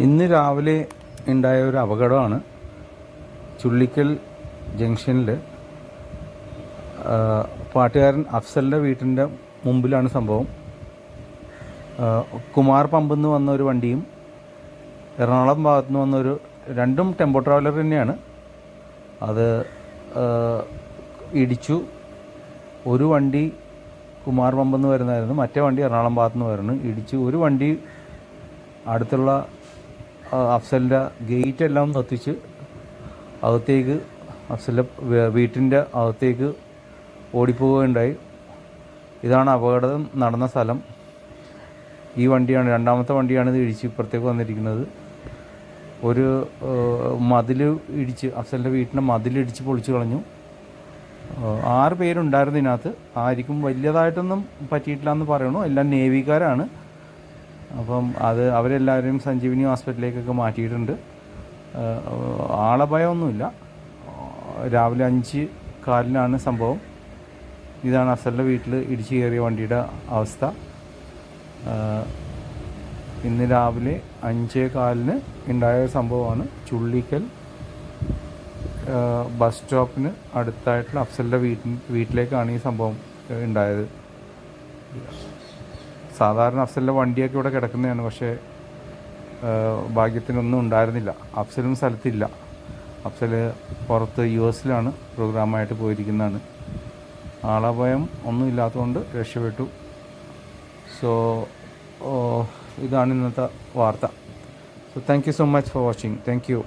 ഇന്ന് രാവിലെ ഉണ്ടായ ഒരു അപകടമാണ്. ചുള്ളിക്കൽ ജംഗ്ഷനിൽ പാട്ടുകാരൻ അഫ്സലിൻ്റെ വീട്ടിൻ്റെ മുമ്പിലാണ് സംഭവം. കുമാർ പമ്പിൽ നിന്ന് വന്ന ഒരു വണ്ടിയും എറണാകുളം ഭാഗത്തു നിന്ന് വന്നൊരു രണ്ടും ടെമ്പോ ട്രാവലർ തന്നെയാണ്. അത് ഇടിച്ചു. ഒരു വണ്ടി കുമാർ പമ്പിൽ നിന്ന് വരുന്നതായിരുന്നു, മറ്റേ വണ്ടി എറണാകുളം ഭാഗത്തു നിന്ന് വരുന്നു. ഇടിച്ചു. ഒരു വണ്ടി അടുത്തുള്ള അഫ്സലിൻ്റെ ഗേറ്റ് എല്ലാം കത്തിച്ച് അകത്തേക്ക് അഫ്സലിൻ്റെ വീട്ടിൻ്റെ അകത്തേക്ക് ഓടിപ്പോവുകയുണ്ടായി. ഇതാണ് അപകടം നടന്ന സ്ഥലം. ഈ വണ്ടിയാണ്, രണ്ടാമത്തെ വണ്ടിയാണ് ഇത് ഇടിച്ച് ഇപ്പുറത്തേക്ക് വന്നിരിക്കുന്നത്. ഒരു മതിൽ ഇടിച്ച്, അഫ്സലിൻ്റെ വീട്ടിൻ്റെ മതിലിടിച്ച് പൊളിച്ചു കളഞ്ഞു. 6 പേരുണ്ടായിരുന്നു ഇതിനകത്ത്. ആർക്കും വലിയതായിട്ടൊന്നും പറ്റിയിട്ടില്ല എന്ന് പറയണു. എല്ലാം നേവിക്കാരാണ്. അപ്പം അവരെല്ലാവരും സഞ്ജീവനി ഹോസ്പിറ്റലിലേക്കൊക്കെ മാറ്റിയിട്ടുണ്ട്. ആളഭയമൊന്നുമില്ല. രാവിലെ 5:15 സംഭവം. ഇതാണ് അഫ്സലിൻ്റെ വീട്ടിൽ ഇടിച്ചു കയറിയ വണ്ടിയുടെ അവസ്ഥ. ഇന്ന് രാവിലെ 5:15 ഉണ്ടായ സംഭവമാണ്. ചുള്ളിക്കൽ ബസ് സ്റ്റോപ്പിന് അടുത്തായിട്ടുള്ള അഫ്സലിൻ്റെ വീട്ടിലേക്കാണ് ഈ സംഭവം ഉണ്ടായത്. സാധാരണ അഫ്സലിൻ്റെ വണ്ടിയൊക്കെ ഇവിടെ കിടക്കുന്നതാണ്. പക്ഷേ ഭാഗ്യത്തിനൊന്നും ഉണ്ടായിരുന്നില്ല. അഫ്സലും സ്ഥലത്തില്ല. അഫ്സൽ പുറത്ത് US പ്രോഗ്രാമായിട്ട് പോയിരിക്കുന്നതാണ്. ആളഭയം ഒന്നും ഇല്ലാത്തതുകൊണ്ട് രക്ഷപ്പെട്ടു. സോ ഇതാണ് ഇന്നത്തെ വാർത്ത. So thank you so much for watching. Thank you.